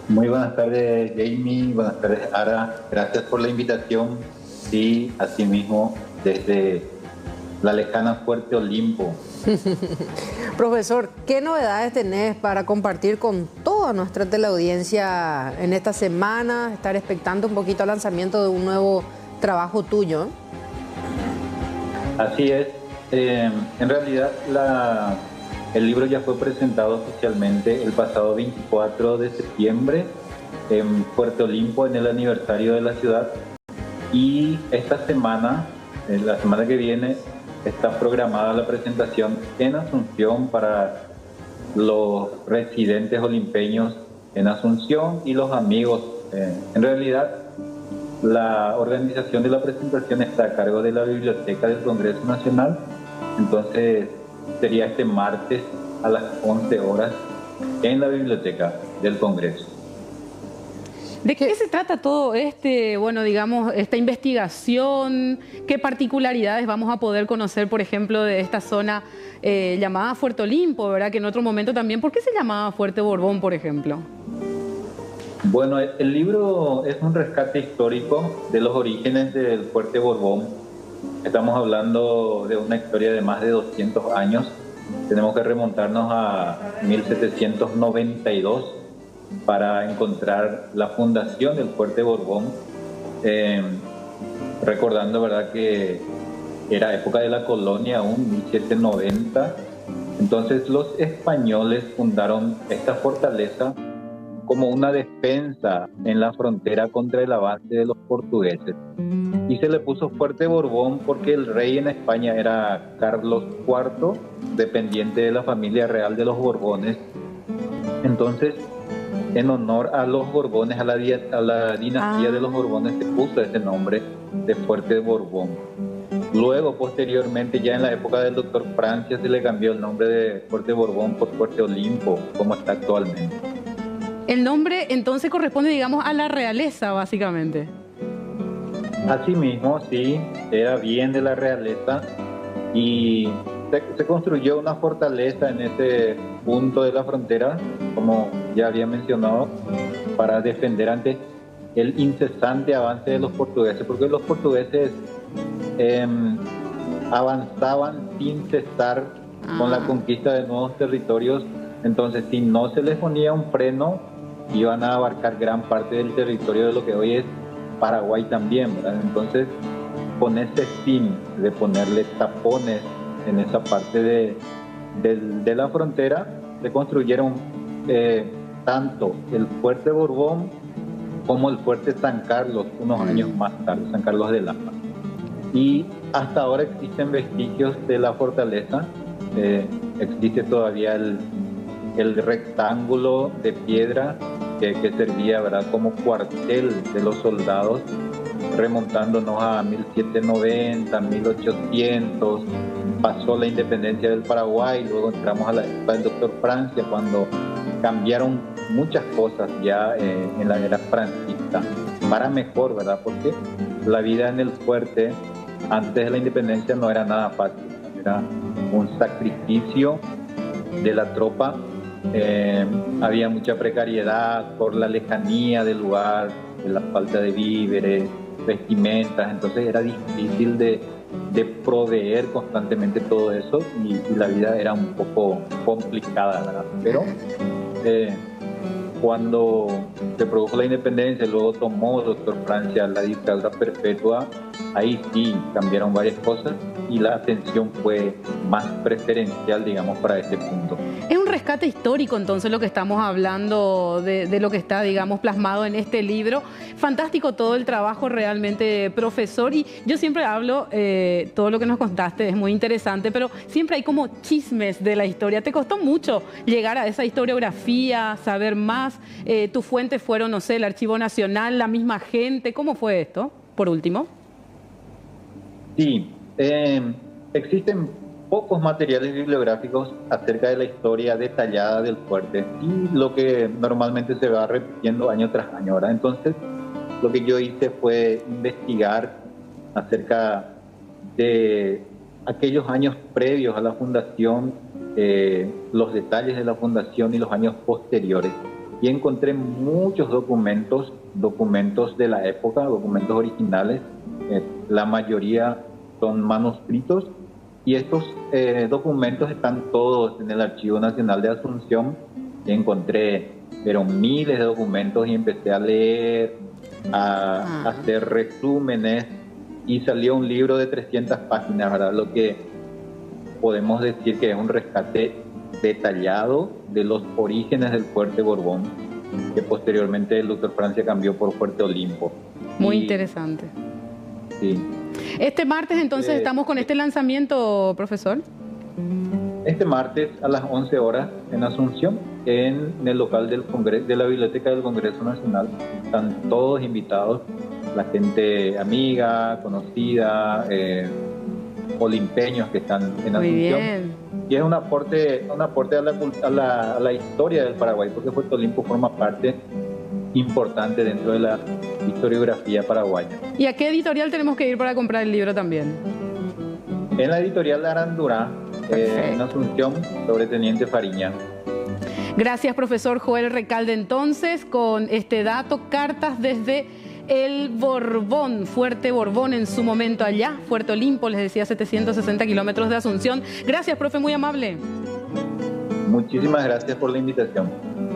Muy buenas tardes, Jamie. Buenas tardes, Ara. Gracias por la invitación. Sí, asimismo, desde la lejana Fuerte Olimpo. Profesor, ¿qué novedades tenés para compartir con toda nuestra teleaudiencia en esta semana? Estar expectando un poquito al lanzamiento de un nuevo trabajo tuyo. Así es. En realidad, el libro ya fue presentado oficialmente el pasado 24 de septiembre en Puerto Olimpo, en el aniversario de la ciudad. Y esta semana, la semana que viene, está programada la presentación en Asunción para los residentes olimpeños en Asunción y los amigos. En realidad, la organización de la presentación está a cargo de la Biblioteca del Congreso Nacional. Entonces, sería este martes a las 11 horas en la Biblioteca del Congreso. ¿De qué se trata todo digamos, esta investigación? ¿Qué particularidades vamos a poder conocer, por ejemplo, de esta zona llamada Fuerte Olimpo, ¿verdad? Que en otro momento también, ¿por qué se llamaba Fuerte Borbón, por ejemplo? Bueno, el libro es un rescate histórico de los orígenes del Fuerte Borbón. Estamos hablando de una historia de más de 200 años. Tenemos que remontarnos a 1792 para encontrar la fundación del Fuerte Borbón, recordando, ¿verdad?, que era época de la colonia aún, 1790. Entonces los españoles fundaron esta fortaleza como una defensa en la frontera contra el avance de los portugueses. Y se le puso Fuerte Borbón porque el rey en España era Carlos IV, dependiente de la familia real de los Borbones. Entonces, en honor a los Borbones, a la dinastía de los Borbones, se puso ese nombre de Fuerte Borbón. Luego, posteriormente, ya en la época del doctor Francia, se le cambió el nombre de Fuerte Borbón por Fuerte Olimpo, como está actualmente. El nombre entonces corresponde, digamos, a la realeza, básicamente. Así mismo, sí, era bien de la realeza y se construyó una fortaleza en ese punto de la frontera, como ya había mencionado, para defender ante el incesante avance de los portugueses, porque los portugueses avanzaban sin cesar con la conquista de nuevos territorios. Entonces, si no se les ponía un freno, iban a abarcar gran parte del territorio de lo que hoy es Paraguay también, ¿verdad? Entonces, con ese fin de ponerle tapones en esa parte de la frontera, se construyeron tanto el Fuerte Borbón como el Fuerte San Carlos, unos años más tarde, San Carlos de Lapa. Y hasta ahora existen vestigios de la fortaleza. Existe todavía el rectángulo de piedra que servía, ¿verdad?, como cuartel de los soldados, remontándonos a 1790, 1800. Pasó la independencia del Paraguay, luego entramos a la época del doctor Francia, cuando cambiaron muchas cosas ya en la era franquista, para mejor, ¿verdad? Porque la vida en el fuerte antes de la independencia no era nada fácil, era un sacrificio de la tropa. Había mucha precariedad por la lejanía del lugar, la falta de víveres, vestimentas. Entonces era difícil de proveer constantemente todo eso y la vida era un poco complicada, ¿verdad? Pero cuando se produjo la independencia, luego tomó el doctor Francia la dictadura perpetua, ahí sí cambiaron varias cosas y la atención fue más preferencial, digamos, para este punto. Es un rescate histórico, entonces, lo que estamos hablando de lo que está, digamos, plasmado en este libro. Fantástico todo el trabajo realmente, profesor. Y yo siempre hablo, todo lo que nos contaste es muy interesante, pero siempre hay como chismes de la historia. ¿Te costó mucho llegar a esa historiografía, saber más? ¿Tus fuentes fueron, no sé, el Archivo Nacional, la misma gente? ¿Cómo fue esto, por último? Sí, existen pocos materiales bibliográficos acerca de la historia detallada del fuerte y lo que normalmente se va repitiendo año tras año, ¿verdad? Entonces, lo que yo hice fue investigar acerca de aquellos años previos a la fundación, los detalles de la fundación y los años posteriores. y encontré muchos documentos de la época, documentos originales. La mayoría son manuscritos, y estos documentos están todos en el Archivo Nacional de Asunción. Y encontré, pero miles de documentos, y empecé a leer, a hacer resúmenes, y salió un libro de 300 páginas, ¿verdad? Lo que podemos decir que es un rescate detallado de los orígenes del Fuerte Borbón, que posteriormente el doctor Francia cambió por Fuerte Olimpo. Muy interesante. Sí. Este martes entonces estamos con este lanzamiento, profesor. Este martes a las 11 horas en Asunción, en el local del Congreso, de la Biblioteca del Congreso Nacional. Están todos invitados, la gente amiga, conocida, olimpeños que están en Asunción. Muy bien. Y es un aporte a la historia del Paraguay, porque Fuerte Olimpo forma parte importante dentro de la historiografía paraguaya. ¿Y a qué editorial tenemos que ir para comprar el libro también? En la editorial de Arandurá, en Asunción, sobre Teniente Fariña. Gracias, profesor Joel Recalde. Entonces, con este dato, cartas desde el Borbón, Fuerte Borbón en su momento allá, Fuerte Olimpo, les decía, 760 kilómetros de Asunción. Gracias, profe, muy amable. Muchísimas gracias por la invitación.